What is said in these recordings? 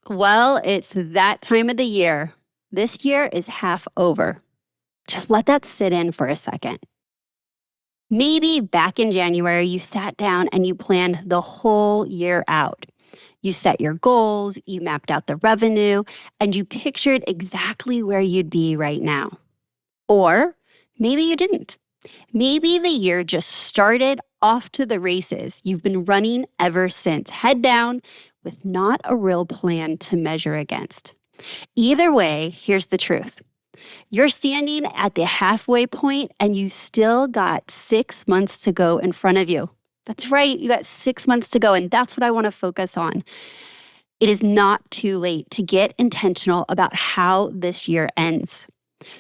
Well, it's that time of the year. This year is half over. Just let that sit in for a second. Maybe back in January, you sat down and you planned the whole year out. You set your goals, you mapped out the revenue, and you pictured exactly where you'd be right now. Or maybe you didn't. Maybe the year just started off to the races. You've been running ever since, head down, with not a real plan to measure against. Either way, here's the truth. You're standing at the halfway point and you still got 6 months to go in front of you. That's right, you got 6 months to go, and that's what I want to focus on. It is not too late to get intentional about how this year ends.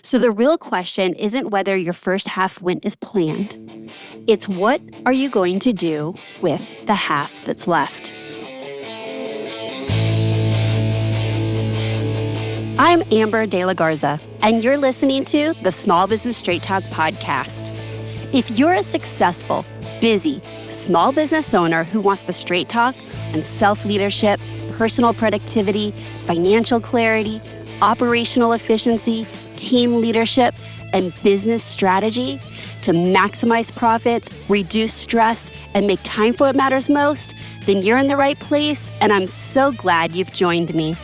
So the real question isn't whether your first half went as planned. It's what are you going to do with the half that's left? I'm Amber De La Garza, and you're listening to the Small Business Straight Talk podcast. If you're a successful, busy, small business owner who wants the straight talk on self-leadership, personal productivity, financial clarity, operational efficiency, team leadership, and business strategy to maximize profits, reduce stress, and make time for what matters most, then you're in the right place, and I'm so glad you've joined me.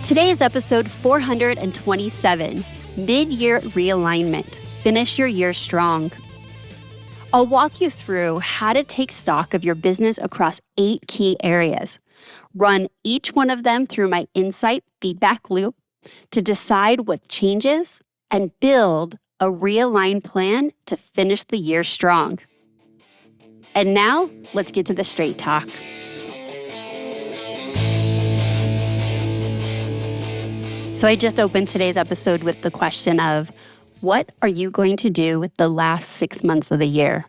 Today is episode 427, Mid-Year Realignment. Finish your year strong. I'll walk you through how to take stock of your business across 8 key areas. Run each one of them through my insight feedback loop to decide what changes and build a realigned plan to finish the year strong. And now, let's get to the straight talk. So I just opened today's episode with the question of, what are you going to do with the last 6 months of the year?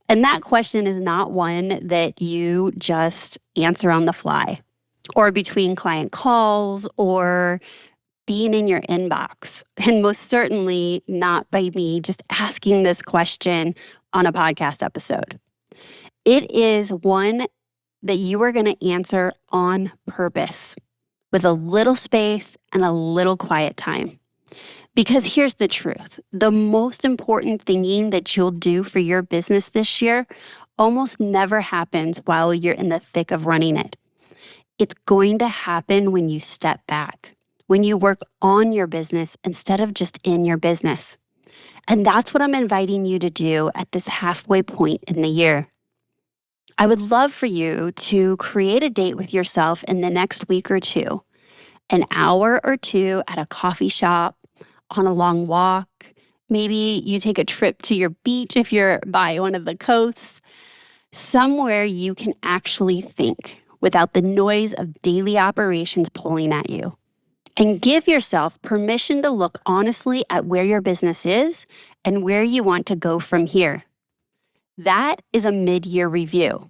And that question is not one that you just answer on the fly or between client calls or being in your inbox. And most certainly not by me just asking this question on a podcast episode. It is one that you are going to answer on purpose with a little space and a little quiet time. Because here's the truth. The most important thing that you'll do for your business this year almost never happens while you're in the thick of running it. It's going to happen when you step back, when you work on your business instead of just in your business. And that's what I'm inviting you to do at this halfway point in the year. I would love for you to create a date with yourself in the next week or two, an hour or two at a coffee shop, on a long walk. Maybe you take a trip to your beach if you're by one of the coasts, somewhere you can actually think without the noise of daily operations pulling at you. And give yourself permission to look honestly at where your business is and where you want to go from here. That is a mid-year review.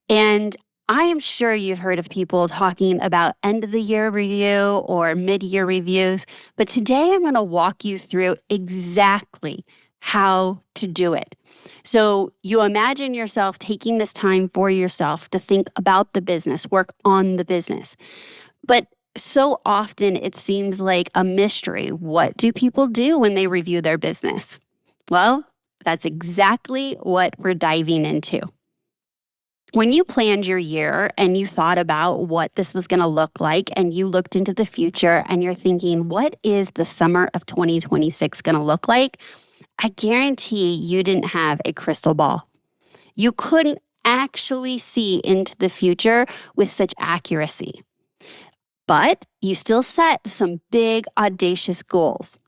And I am sure you've heard of people talking about end of the year review or mid-year reviews, but today I'm going to walk you through exactly how to do it. So you imagine yourself taking this time for yourself to think about the business, work on the business. But so often it seems like a mystery. What do people do when they review their business? Well, that's exactly what we're diving into. When you planned your year and you thought about what this was going to look like and you looked into the future and you're thinking, what is the summer of 2026 going to look like? I guarantee you didn't have a crystal ball. You couldn't actually see into the future with such accuracy. But you still set some big, audacious goals.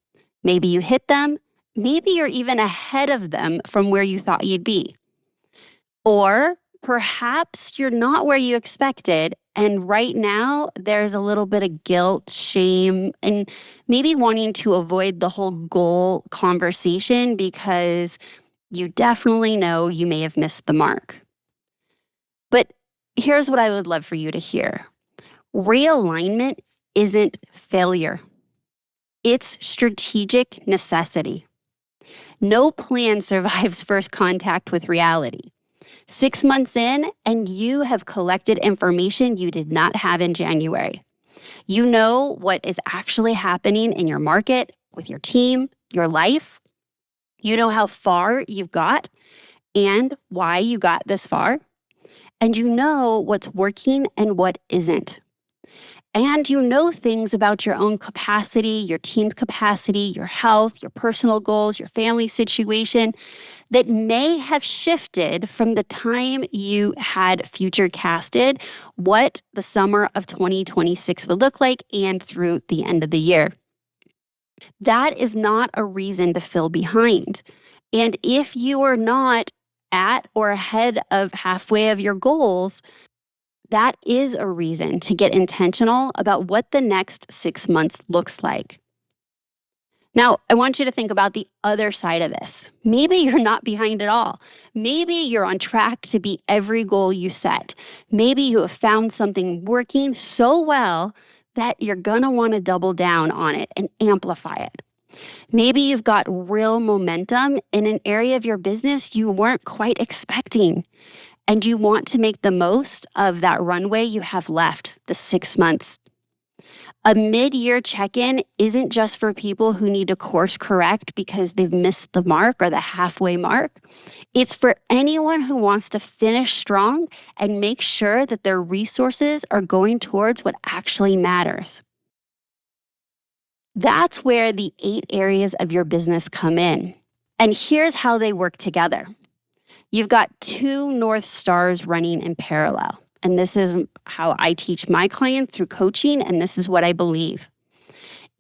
Maybe you hit them. Maybe you're even ahead of them from where you thought you'd be. Or perhaps you're not where you expected, and right now there's a little bit of guilt, shame, and maybe wanting to avoid the whole goal conversation because you definitely know you may have missed the mark. But here's what I would love for you to hear. Realignment isn't failure. It's strategic necessity. No plan survives first contact with reality. 6 months in, and you have collected information you did not have in January. You know what is actually happening in your market, with your team, your life. You know how far you've got and why you got this far. And you know what's working and what isn't. And you know things about your own capacity, your team's capacity, your health, your personal goals, your family situation that may have shifted from the time you had future casted what the summer of 2026 would look like and through the end of the year. That is not a reason to feel behind. And if you are not at or ahead of halfway of your goals, that is a reason to get intentional about what the next 6 months looks like. Now, I want you to think about the other side of this. Maybe you're not behind at all. Maybe you're on track to beat every goal you set. Maybe you have found something working so well that you're going to want to double down on it and amplify it. Maybe you've got real momentum in an area of your business you weren't quite expecting, and you want to make the most of that runway you have left, the 6 months. A mid-year check-in isn't just for people who need to course correct because they've missed the mark or the halfway mark. It's for anyone who wants to finish strong and make sure that their resources are going towards what actually matters. That's where the 8 areas of your business come in. And here's how they work together. You've got 2 North Stars running in parallel. And this is how I teach my clients through coaching, and this is what I believe.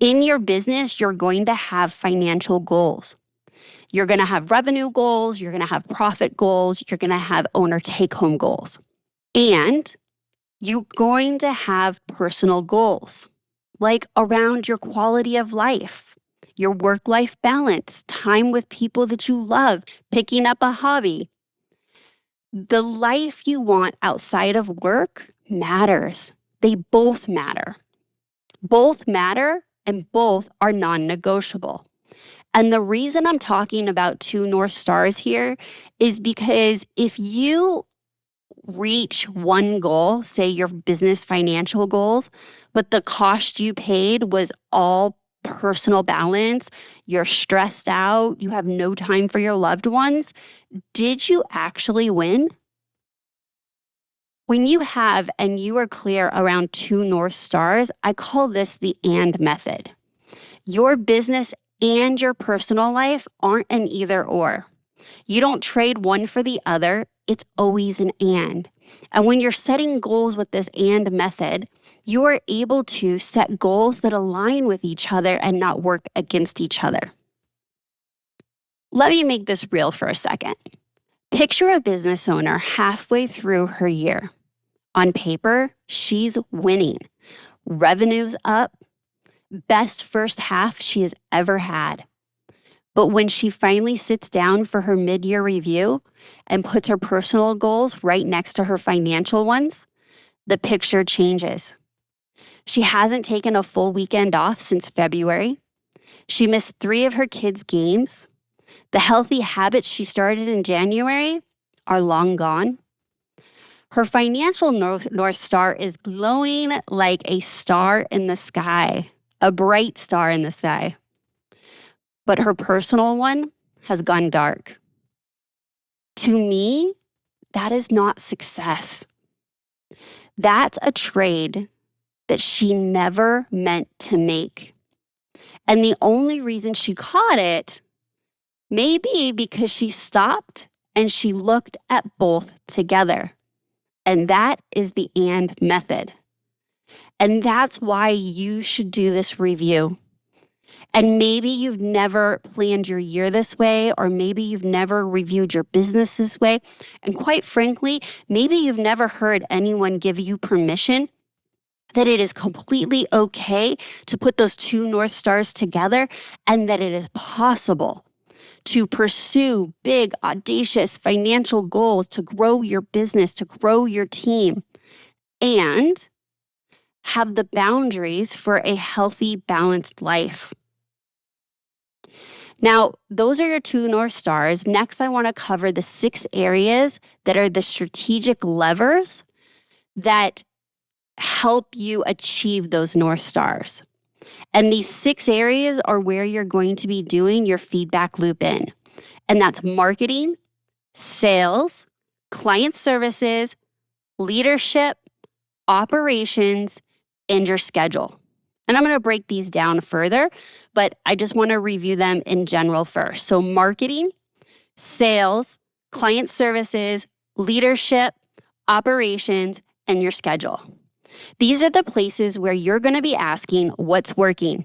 In your business, you're going to have financial goals. You're going to have revenue goals, you're going to have profit goals, you're going to have owner take-home goals. And you're going to have personal goals, like around your quality of life, your work-life balance, time with people that you love, picking up a hobby. The life you want outside of work matters. They both matter. Both matter and both are non-negotiable. And the reason I'm talking about 2 North Stars here is because if you reach one goal, say your business financial goals, but the cost you paid was all personal balance, you're stressed out, you have no time for your loved ones, did you actually win? When you have and you are clear around 2 North Stars, I call this the and method. Your business and your personal life aren't an either or. You don't trade one for the other. It's always an and. And when you're setting goals with this and method, you are able to set goals that align with each other and not work against each other. Let me make this real for a second. Picture a business owner halfway through her year. On paper, she's winning. Revenue's up. Best first half she has ever had. But when she finally sits down for her mid-year review and puts her personal goals right next to her financial ones, the picture changes. She hasn't taken a full weekend off since February. She missed 3 of her kids' games. The healthy habits she started in January are long gone. Her financial North Star is glowing like a star in the sky, a bright star in the sky. But her personal one has gone dark. To me, that is not success. That's a trade that she never meant to make. And the only reason she caught it may be because she stopped and she looked at both together. And that is the and method. And that's why you should do this review. And maybe you've never planned your year this way, or maybe you've never reviewed your business this way. And quite frankly, maybe you've never heard anyone give you permission that it is completely okay to put those 2 North Stars together and that it is possible to pursue big, audacious financial goals, to grow your business, to grow your team, and have the boundaries for a healthy, balanced life. Now, those are your two North Stars. Next, I want to cover the 6 areas that are the strategic levers that help you achieve those North Stars. And these 6 areas are where you're going to be doing your feedback loop in. And that's marketing, sales, client services, leadership, operations, and your schedule. And I'm going to break these down further, but I just want to review them in general first. So, marketing, sales, client services, leadership, operations, and your schedule. These are the places where you're going to be asking what's working,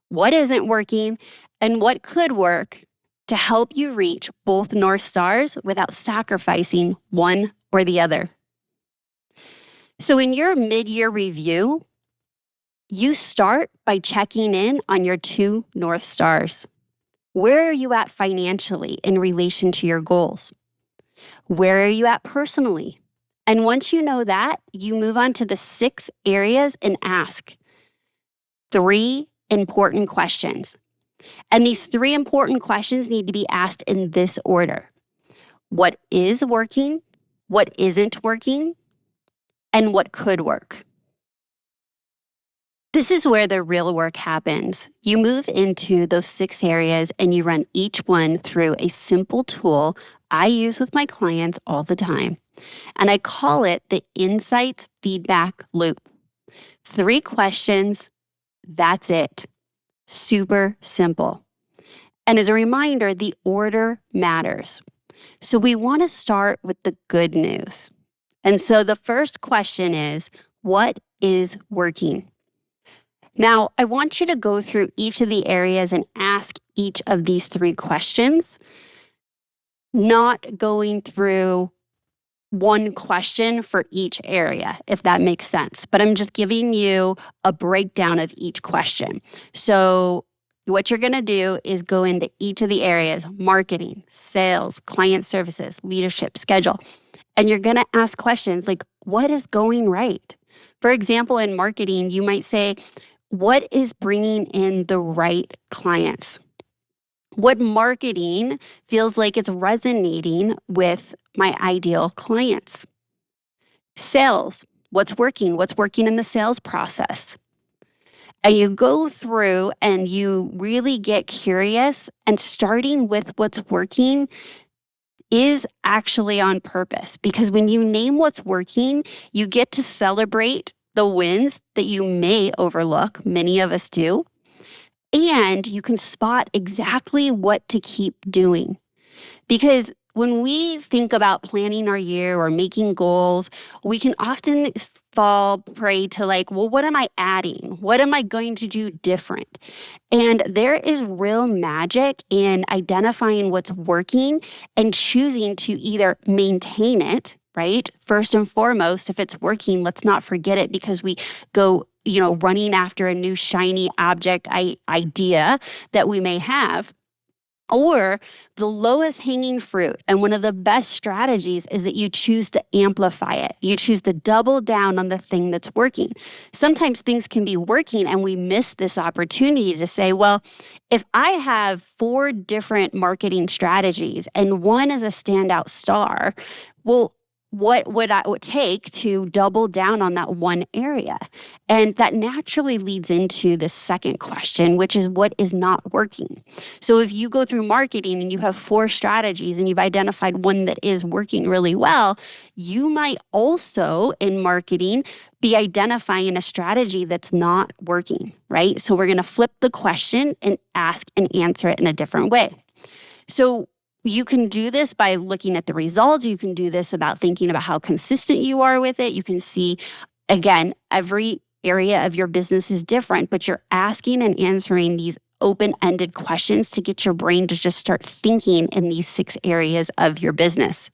what isn't working, and what could work to help you reach both North Stars without sacrificing one or the other. So in your mid-year review, you start by checking in on your 2 North Stars. Where are you at financially in relation to your goals? Where are you at personally? And once you know that, you move on to the 6 areas and ask 3 important questions. And these 3 important questions need to be asked in this order. What is working? What isn't working? And what could work? This is where the real work happens. You move into those 6 areas and you run each one through a simple tool I use with my clients all the time. And I call it the Insights Feedback Loop. 3 questions, that's it. Super simple. And as a reminder, the order matters. So we want to start with the good news. And so the first question is, what is working? Now, I want you to go through each of the areas and ask each of these 3 questions, not going through one question for each area, if that makes sense. But I'm just giving you a breakdown of each question. So what you're going to do is go into each of the areas: marketing, sales, client services, leadership, schedule. And you're going to ask questions like, what is going right? For example, in marketing, you might say, what is bringing in the right clients? What marketing feels like it's resonating with my ideal clients? Sales, what's working? What's working in the sales process? And you go through and you really get curious, and starting with what's working is actually on purpose, because when you name what's working, you get to celebrate the wins that you may overlook. Many of us do. And you can spot exactly what to keep doing. Because when we think about planning our year or making goals, we can often fall prey to like, well, what am I adding? What am I going to do different? And there is real magic in identifying what's working and choosing to either maintain it, right? First and foremost, if it's working, let's not forget it, because we go, running after a new shiny object idea that we may have. Or the lowest hanging fruit, and one of the best strategies, is that you choose to amplify it. You choose to double down on the thing that's working. Sometimes things can be working and we miss this opportunity to say, well, if I have 4 different marketing strategies and one is a standout star, well, what would I would take to double down on that one area? And that naturally leads into the second question, which is what is not working? So if you go through marketing and you have 4 strategies and you've identified one that is working really well, you might also in marketing be identifying a strategy that's not working, right? So we're going to flip the question and ask and answer it in a different way. So you can do this by looking at the results. You can do this about thinking about how consistent you are with it. You can see, again, every area of your business is different, but you're asking and answering these open-ended questions to get your brain to just start thinking in these 6 areas of your business.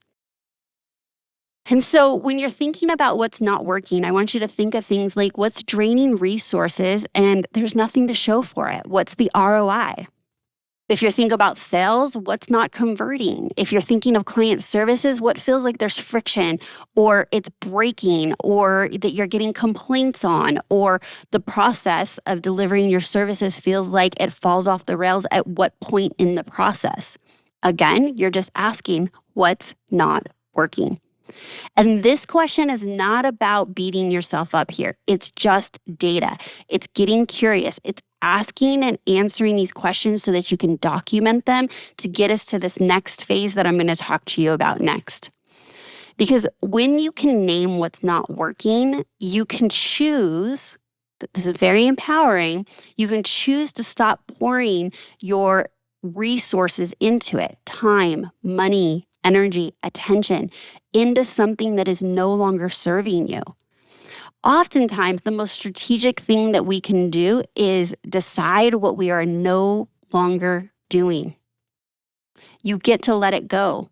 And so when you're thinking about what's not working, I want you to think of things like what's draining resources and there's nothing to show for it. What's the ROI? If you're thinking about sales, what's not converting? If you're thinking of client services, what feels like there's friction or it's breaking or that you're getting complaints on, or the process of delivering your services feels like it falls off the rails at what point in the process? Again, you're just asking what's not working. And this question is not about beating yourself up here. It's just data. It's getting curious. It's asking and answering these questions so that you can document them to get us to this next phase that I'm going to talk to you about next. Because when you can name what's not working, you can choose. This is very empowering. You can choose to stop pouring your resources into it, time, money, energy, attention, into something that is no longer serving you. Oftentimes, the most strategic thing that we can do is decide what we are no longer doing. You get to let it go.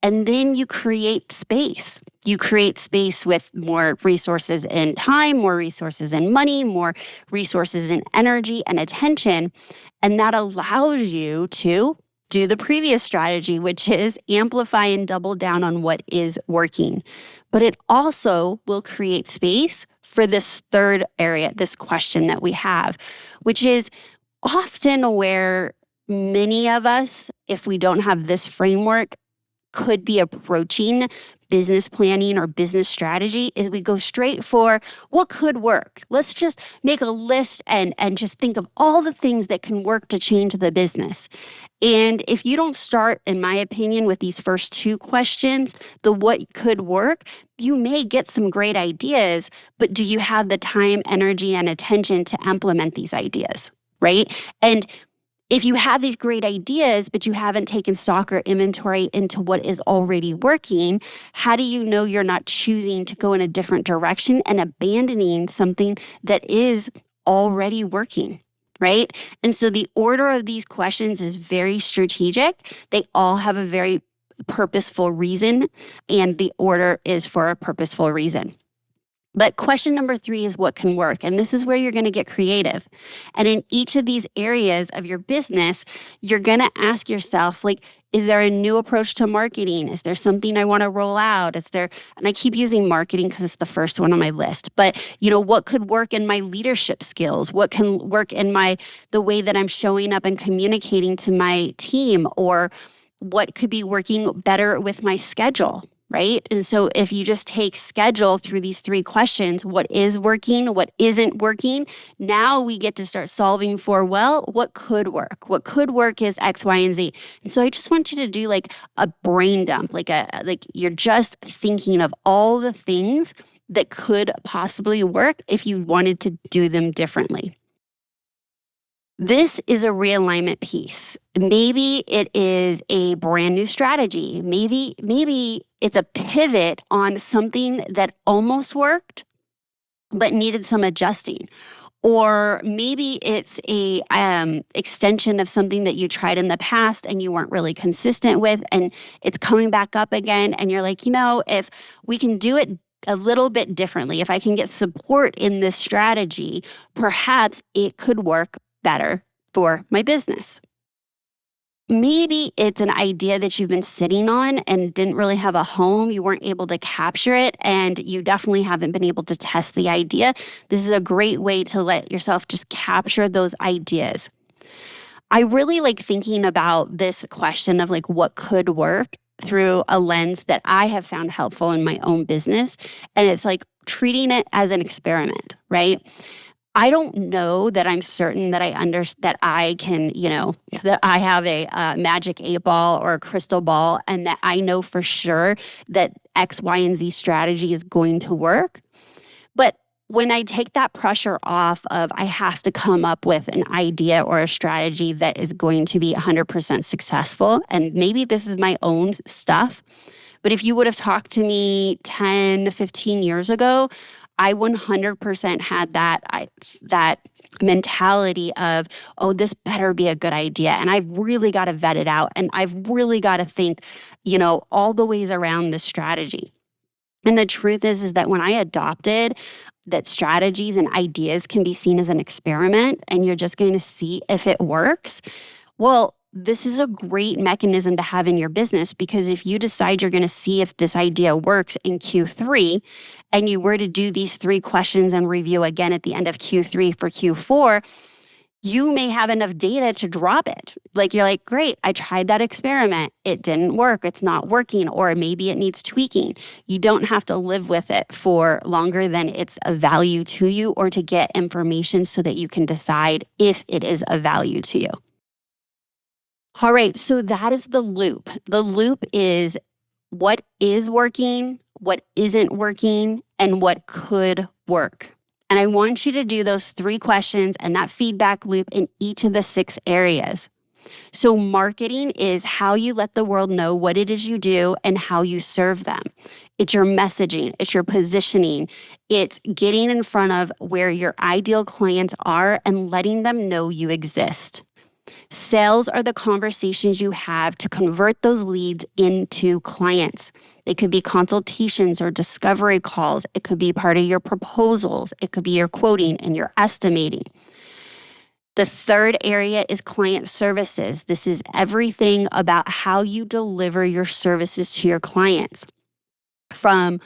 And then you create space. You create space with more resources and time, more resources and money, more resources and energy and attention. And that allows you to do the previous strategy, which is amplify and double down on what is working. But it also will create space for this third area, this question that we have, which is often where many of us, if we don't have this framework, could be approaching business planning or business strategy, is we go straight for what could work. Let's just make a list and just think of all the things that can work to change the business. And if you don't start, in my opinion, with these first two questions, the what could work, you may get some great ideas, but do you have the time, energy, and attention to implement these ideas, right? And if you have these great ideas, but you haven't taken stock or inventory into what is already working, how do you know you're not choosing to go in a different direction and abandoning something that is already working, right? And so the order of these questions is very strategic. They all have a very purposeful reason, and the order is for a purposeful reason. But question number 3 is what can work. And this is where you're going to get creative. And in each of these areas of your business, you're going to ask yourself, like, is there a new approach to marketing? Is there something I want to roll out? And I keep using marketing because it's the first one on my list, but what could work in my leadership skills? What can work in the way that I'm showing up and communicating to my team? Or what could be working better with my schedule? Right? And so if you just take schedule through these 3 questions, what is working, what isn't working, now we get to start solving for, well, what could work? What could work is X, Y, and Z. And so I just want you to do like a brain dump, like you're just thinking of all the things that could possibly work if you wanted to do them differently. This is a realignment piece. Maybe it is a brand new strategy. Maybe it's a pivot on something that almost worked but needed some adjusting. Or maybe it's a extension of something that you tried in the past and you weren't really consistent with, and it's coming back up again. And you're like, if we can do it a little bit differently, if I can get support in this strategy, perhaps it could work better for my business. Maybe it's an idea that you've been sitting on and didn't really have a home. You weren't able to capture it, and you definitely haven't been able to test the idea. This is a great way to let yourself just capture those ideas. I really like thinking about this question of like what could work through a lens that I have found helpful in my own business. And it's like treating it as an experiment, right? I don't know that I'm certain that that I can, that I have a magic 8-ball or a crystal ball, and that I know for sure that X, Y, and Z strategy is going to work. But when I take that pressure off of I have to come up with an idea or a strategy that is going to be 100% successful, and maybe this is my own stuff, but if you would have talked to me 10, 15 years ago, I 100% had that mentality of, oh, this better be a good idea. And I've really got to vet it out. And I've really got to think, all the ways around this strategy. And the truth is that when I adopted that strategies and ideas can be seen as an experiment and you're just going to see if it works, well, this is a great mechanism to have in your business, because if you decide you're going to see if this idea works in Q3 and you were to do these 3 questions and review again at the end of Q3 for Q4, you may have enough data to drop it. Like you're like, great, I tried that experiment. It didn't work. It's not working. Or maybe it needs tweaking. You don't have to live with it for longer than it's of value to you, or to get information so that you can decide if it is of value to you. All right, so that is the loop. The loop is what is working, what isn't working, and what could work. And I want you to do those 3 questions and that feedback loop in each of the 6 areas. So marketing is how you let the world know what it is you do and how you serve them. It's your messaging, it's your positioning, it's getting in front of where your ideal clients are and letting them know you exist. Sales are the conversations you have to convert those leads into clients. They could be consultations or discovery calls. It could be part of your proposals. It could be your quoting and your estimating. The third area is client services. This is everything about how you deliver your services to your clients, from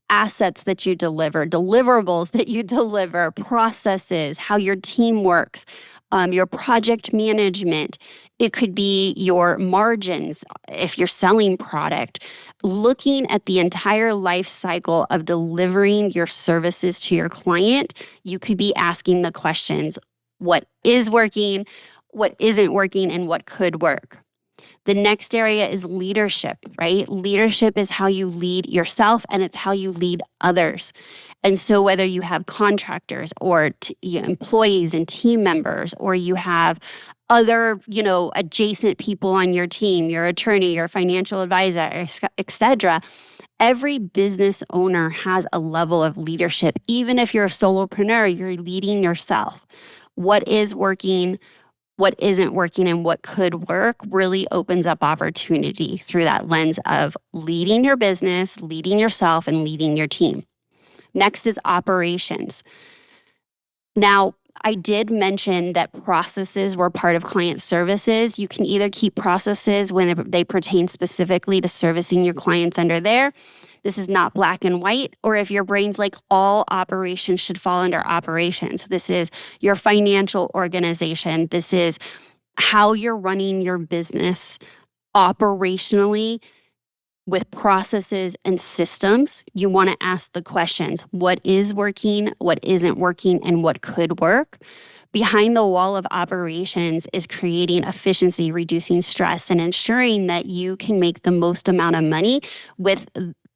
assets that you deliver, deliverables that you deliver, processes, how your team works, your project management. It could be your margins if you're selling product. Looking at the entire life cycle of delivering your services to your client, you could be asking the questions, what is working, what isn't working, and what could work. The next area is leadership, right? Leadership is how you lead yourself, and it's how you lead others. And so whether you have contractors or employees and team members, or you have other, adjacent people on your team, your attorney, your financial advisor, et cetera, every business owner has a level of leadership. Even if you're a solopreneur, you're leading yourself. What is working, what isn't working, and what could work really opens up opportunity through that lens of leading your business, leading yourself, and leading your team. Next is operations. Now, I did mention that processes were part of client services. You can either keep processes when they pertain specifically to servicing your clients under there. This is not black and white. Or if your brain's like, all operations should fall under operations. This is your financial organization. This is how you're running your business operationally with processes and systems. You want to ask the questions, what is working, what isn't working, and what could work. Behind the wall of operations is creating efficiency, reducing stress, and ensuring that you can make the most amount of money with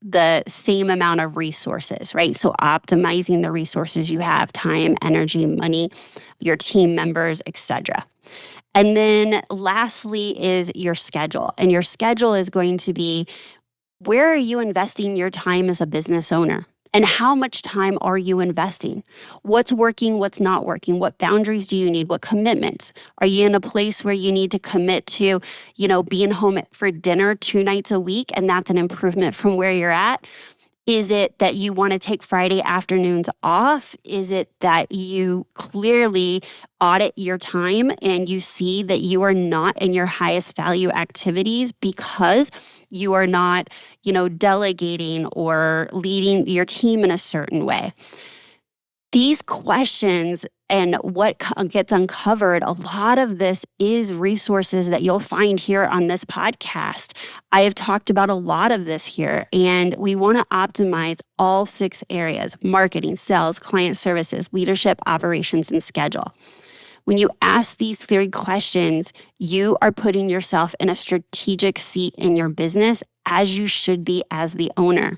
the same amount of resources, right? So optimizing the resources you have, time, energy, money, your team members, etc. And then lastly is your schedule. And your schedule is going to be, where are you investing your time as a business owner? And how much time are you investing? What's working, what's not working? What boundaries do you need? What commitments? Are you in a place where you need to commit to, being home for dinner 2 nights a week, and that's an improvement from where you're at? Is it that you want to take Friday afternoons off? Is it that you clearly audit your time and you see that you are not in your highest value activities because you are not, delegating or leading your team in a certain way? These questions and what gets uncovered, a lot of this is resources that you'll find here on this podcast. I have talked about a lot of this here, and we want to optimize all 6 areas: marketing, sales, client services, leadership, operations, and schedule. When you ask these 3 questions, you are putting yourself in a strategic seat in your business, as you should be as the owner.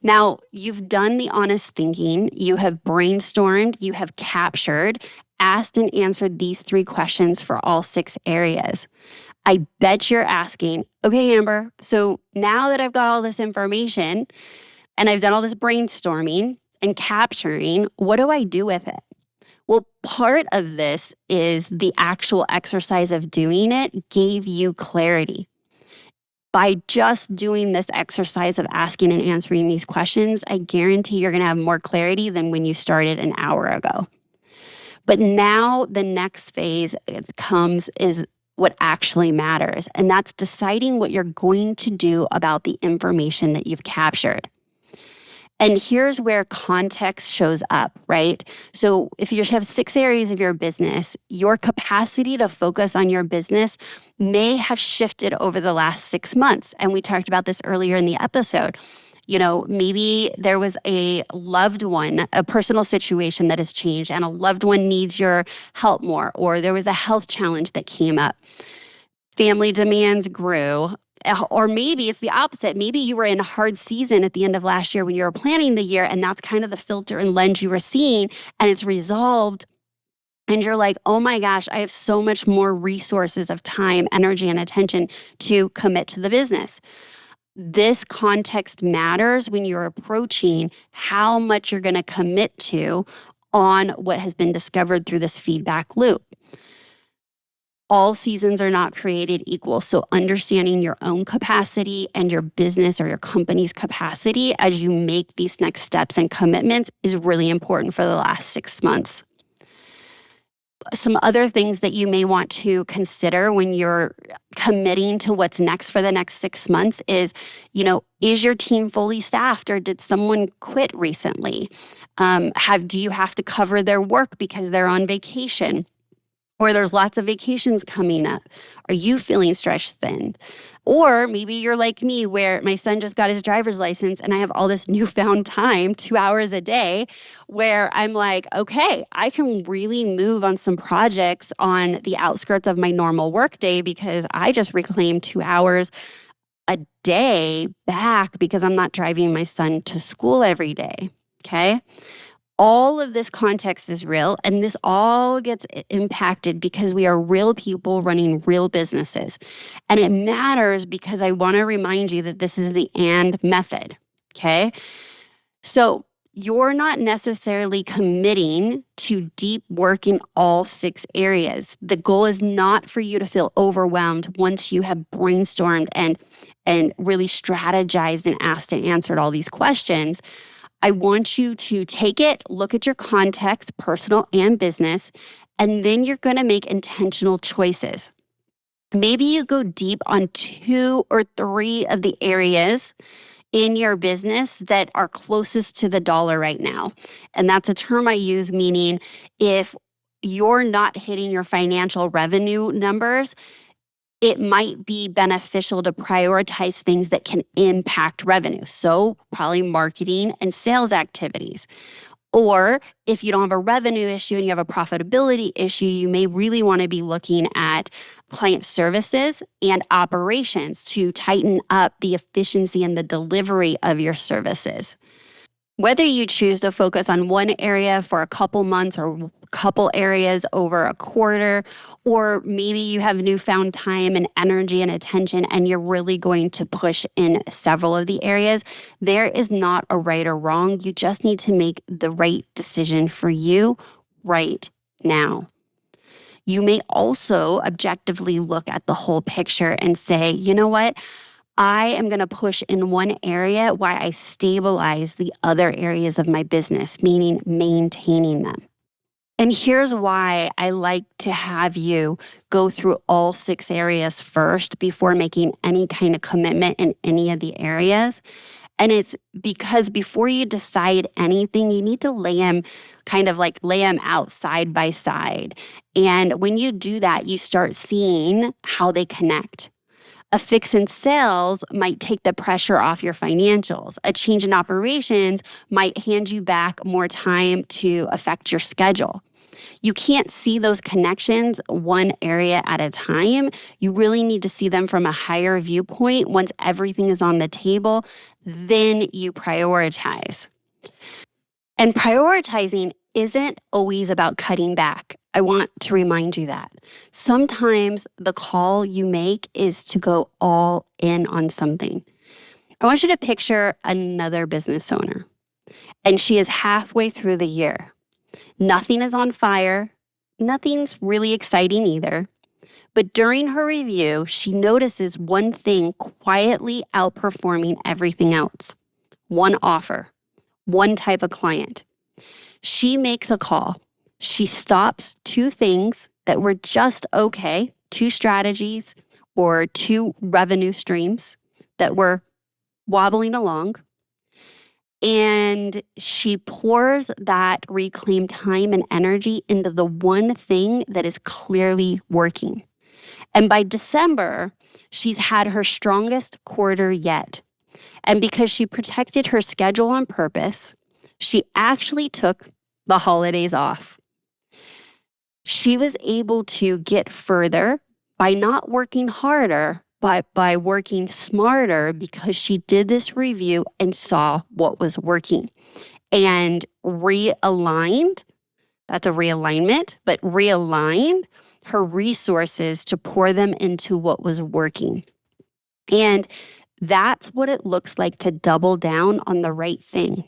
Now, you've done the honest thinking, you have brainstormed, you have captured, asked and answered these 3 questions for all 6 areas. I bet you're asking, okay, Amber, so now that I've got all this information and I've done all this brainstorming and capturing, what do I do with it? Well, part of this is the actual exercise of doing it gave you clarity. By just doing this exercise of asking and answering these questions, I guarantee you're going to have more clarity than when you started an hour ago. But now the next phase is what actually matters. And that's deciding what you're going to do about the information that you've captured. And here's where context shows up, right? So if you have 6 areas of your business, your capacity to focus on your business may have shifted over the last 6 months. And we talked about this earlier in the episode. Maybe there was a loved one, a personal situation that has changed, and a loved one needs your help more, or there was a health challenge that came up. Family demands grew. Or maybe it's the opposite. Maybe you were in a hard season at the end of last year when you were planning the year, and that's kind of the filter and lens you were seeing, and it's resolved. And you're like, oh my gosh, I have so much more resources of time, energy, and attention to commit to the business. This context matters when you're approaching how much you're going to commit to on what has been discovered through this feedback loop. All seasons are not created equal. So understanding your own capacity and your business or your company's capacity as you make these next steps and commitments is really important for the last 6 months. Some other things that you may want to consider when you're committing to what's next for the next 6 months is, is your team fully staffed, or did someone quit recently? Do you have to cover their work because they're on vacation? Or there's lots of vacations coming up. Are you feeling stretched thin? Or maybe you're like me, where my son just got his driver's license and I have all this newfound time, 2 hours a day, where I'm like, okay, I can really move on some projects on the outskirts of my normal workday because I just reclaimed 2 hours a day back because I'm not driving my son to school every day. Okay. All of this context is real, and this all gets impacted because we are real people running real businesses. And it matters because I want to remind you that this is the and method, okay? So you're not necessarily committing to deep work in all 6 areas. The goal is not for you to feel overwhelmed once you have brainstormed and really strategized and asked and answered all these questions. I want you to take it, look at your context, personal and business, and then you're going to make intentional choices. Maybe you go deep on 2 or 3 of the areas in your business that are closest to the dollar right now. And that's a term I use, meaning if you're not hitting your financial revenue numbers, it might be beneficial to prioritize things that can impact revenue. So probably marketing and sales activities. Or if you don't have a revenue issue and you have a profitability issue, you may really want to be looking at client services and operations to tighten up the efficiency and the delivery of your services. Whether you choose to focus on one area for a couple months or a couple areas over a quarter, or maybe you have newfound time and energy and attention and you're really going to push in several of the areas, there is not a right or wrong. You just need to make the right decision for you right now. You may also objectively look at the whole picture and say, you know what? I am going to push in one area while I stabilize the other areas of my business, meaning maintaining them. And here's why I like to have you go through all 6 areas first before making any kind of commitment in any of the areas. And it's because before you decide anything, you need to lay them out side by side. And when you do that, you start seeing how they connect. A fix in sales might take the pressure off your financials. A change in operations might hand you back more time to affect your schedule. You can't see those connections one area at a time. You really need to see them from a higher viewpoint. Once everything is on the table, then you prioritize. And prioritizing isn't always about cutting back. I want to remind you that. Sometimes the call you make is to go all in on something. I want you to picture another business owner, and she is halfway through the year. Nothing is on fire. Nothing's really exciting either. But during her review, she notices one thing quietly outperforming everything else. One offer, one type of client. She makes a call. She stops 2 things that were just okay, 2 strategies or 2 revenue streams that were wobbling along. And she pours that reclaimed time and energy into the one thing that is clearly working. And by December, she's had her strongest quarter yet. And because she protected her schedule on purpose, she actually took the holidays off. She was able to get further by not working harder, but by working smarter because she did this review and saw what was working and realigned. That's a realignment, but realigned her resources to pour them into what was working. And that's what it looks like to double down on the right thing.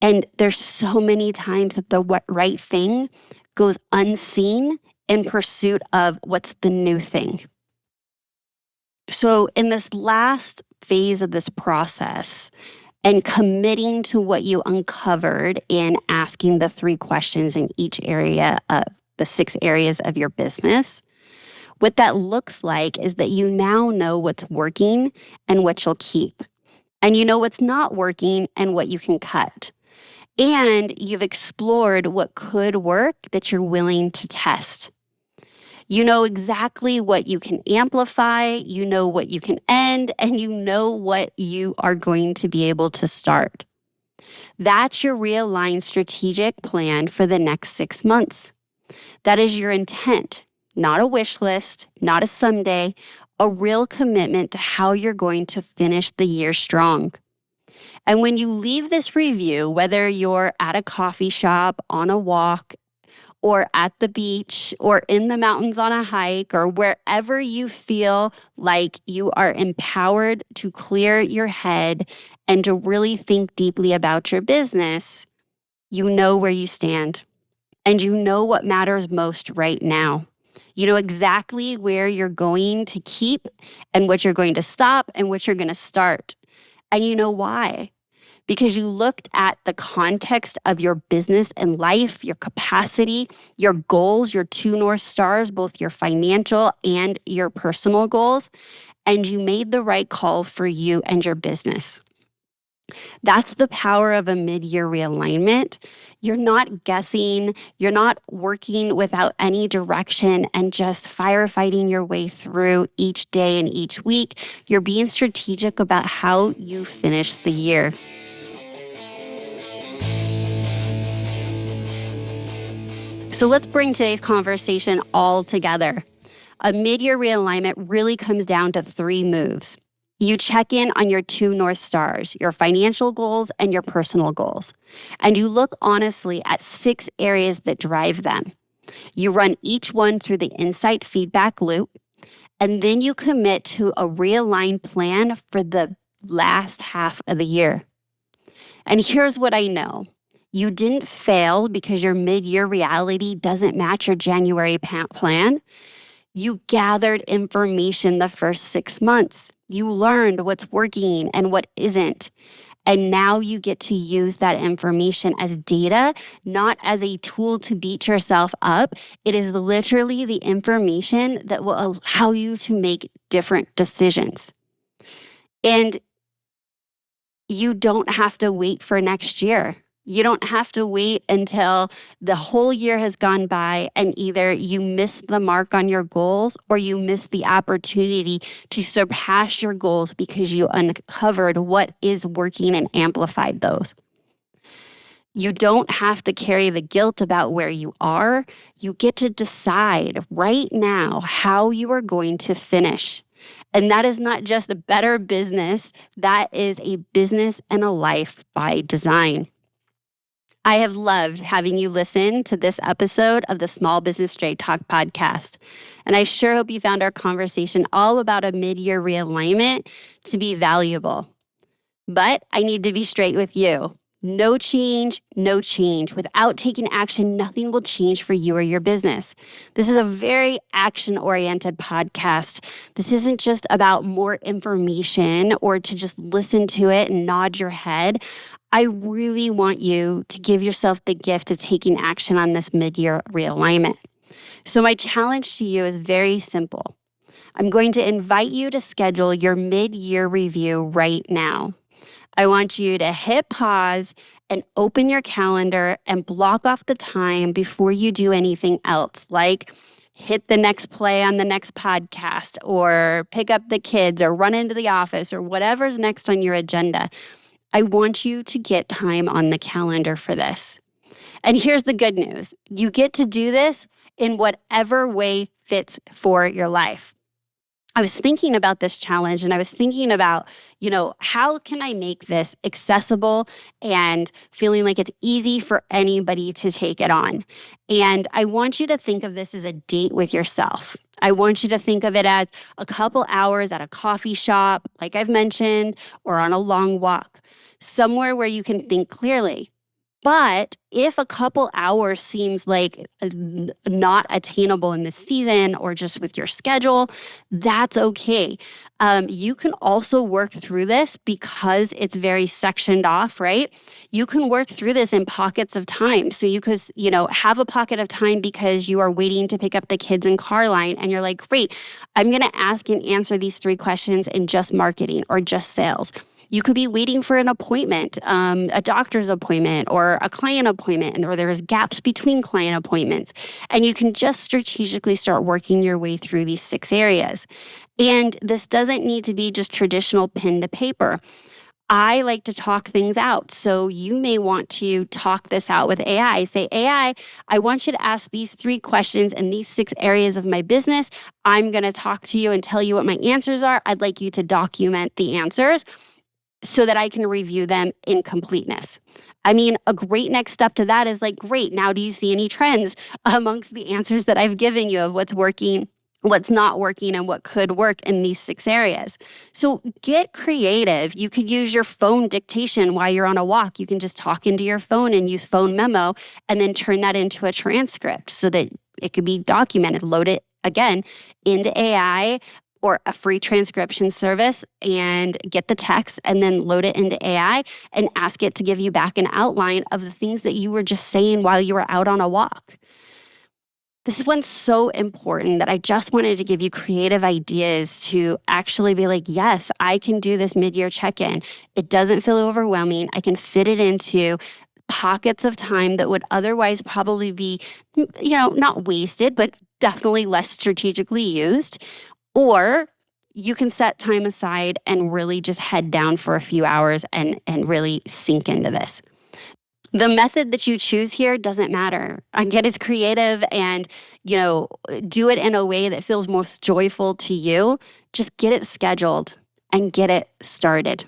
And there's so many times that the right thing goes unseen in pursuit of what's the new thing. So in this last phase of this process and committing to what you uncovered in asking the 3 questions in each area of the 6 areas of your business, what that looks like is that you now know what's working and what you'll keep. And you know what's not working and what you can cut. And you've explored what could work that you're willing to test. You know exactly what you can amplify, you know what you can end, and you know what you are going to be able to start. That's your realigned strategic plan for the next 6 months. That is your intent, not a wish list, not a someday, a real commitment to how you're going to finish the year strong. And when you leave this review, whether you're at a coffee shop, on a walk, or at the beach, or in the mountains on a hike, or wherever you feel like you are empowered to clear your head and to really think deeply about your business, you know where you stand. And you know what matters most right now. You know exactly where you're going to keep and what you're going to stop and what you're going to start. And you know why? Because you looked at the context of your business and life, your capacity, your goals, your 2 North Stars, both your financial and your personal goals, and you made the right call for you and your business. That's the power of a mid-year realignment. You're not guessing, you're not working without any direction and just firefighting your way through each day and each week. You're being strategic about how you finish the year. So let's bring today's conversation all together. A mid-year realignment really comes down to 3 moves. You check in on your 2 North Stars, your financial goals and your personal goals. And you look honestly at 6 areas that drive them. You run each one through the insight feedback loop, and then you commit to a realigned plan for the last half of the year. And here's what I know. You didn't fail because your mid-year reality doesn't match your January plan. You gathered information the first 6 months. You learned what's working and what isn't. And now you get to use that information as data, not as a tool to beat yourself up. It is literally the information that will allow you to make different decisions. And you don't have to wait for next year. You don't have to wait until the whole year has gone by and either you miss the mark on your goals or you miss the opportunity to surpass your goals because you uncovered what is working and amplified those. You don't have to carry the guilt about where you are. You get to decide right now how you are going to finish. And that is not just a better business, that is a business and a life by design. I have loved having you listen to this episode of the Small Business Straight Talk podcast. And I sure hope you found our conversation all about a mid-year realignment to be valuable. But I need to be straight with you. No change, no change. Without taking action, nothing will change for you or your business. This is a very action-oriented podcast. This isn't just about more information or to just listen to it and nod your head. I really want you to give yourself the gift of taking action on this mid-year realignment. So my challenge to you is very simple. I'm going to invite you to schedule your mid-year review right now. I want you to hit pause and open your calendar and block off the time before you do anything else, like hit the next play on the next podcast or pick up the kids or run into the office or whatever's next on your agenda. I want you to get time on the calendar for this. And here's the good news. You get to do this in whatever way fits for your life. I was thinking about this challenge and I was thinking about, how can I make this accessible and feeling like it's easy for anybody to take it on? And I want you to think of this as a date with yourself. I want you to think of it as a couple hours at a coffee shop, like I've mentioned, or on a long walk, somewhere where you can think clearly. But if a couple hours seems like not attainable in this season or just with your schedule, that's okay. You can also work through this because it's very sectioned off, right? You can work through this in pockets of time. So you could, have a pocket of time because you are waiting to pick up the kids in car line and you're like, great, I'm going to ask and answer these 3 questions in just marketing or just sales. You could be waiting for an appointment, a doctor's appointment or a client appointment, or there's gaps between client appointments. And you can just strategically start working your way through these 6 areas. And this doesn't need to be just traditional pen to paper. I like to talk things out. So you may want to talk this out with AI. Say, AI, I want you to ask these 3 questions in these 6 areas of my business. I'm going to talk to you and tell you what my answers are. I'd like you to document the answers so that I can review them in completeness. I mean, a great next step to that is like, great, now do you see any trends amongst the answers that I've given you of what's working, what's not working, and what could work in these 6 areas? So get creative. You could use your phone dictation while you're on a walk. You can just talk into your phone and use phone memo and then turn that into a transcript so that it could be documented. Load it again into AI or a free transcription service and get the text and then load it into AI and ask it to give you back an outline of the things that you were just saying while you were out on a walk. This one's so important that I just wanted to give you creative ideas to actually be like, yes, I can do this mid-year check-in. It doesn't feel overwhelming. I can fit it into pockets of time that would otherwise probably be, not wasted, but definitely less strategically used. Or you can set time aside and really just head down for a few hours and really sink into this. The method that you choose here doesn't matter. I get it's creative and, do it in a way that feels most joyful to you. Just get it scheduled and get it started.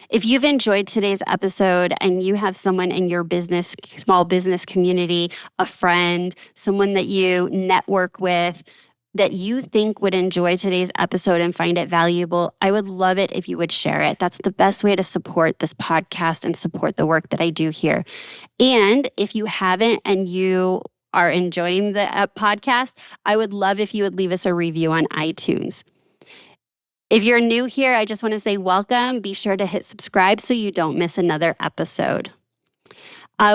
If you've enjoyed today's episode and you have someone in your business, small business community, a friend, someone that you network with, that you think would enjoy today's episode and find it valuable, I would love it if you would share it. That's the best way to support this podcast and support the work that I do here. And if you haven't and you are enjoying the podcast, I would love if you would leave us a review on iTunes. If you're new here, I just want to say welcome. Be sure to hit subscribe so you don't miss another episode.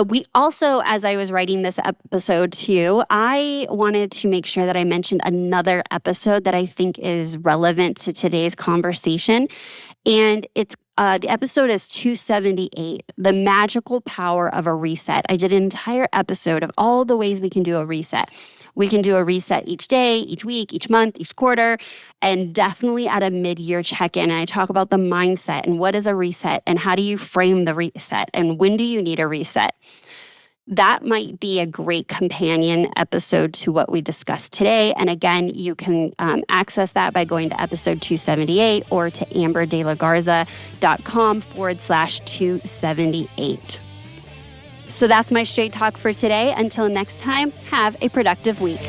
We also, as I was writing this episode too, I wanted to make sure that I mentioned another episode that I think is relevant to today's conversation. And it's the episode is 278, The Magical Power of a Reset. I did an entire episode of all the ways we can do a reset. We can do a reset each day, each week, each month, each quarter, and definitely at a mid-year check-in. And I talk about the mindset and what is a reset and how do you frame the reset and when do you need a reset. That might be a great companion episode to what we discussed today. And again, you can access that by going to episode 278 or to amberdelagarza.com/278. So that's my straight talk for today. Until next time, have a productive week.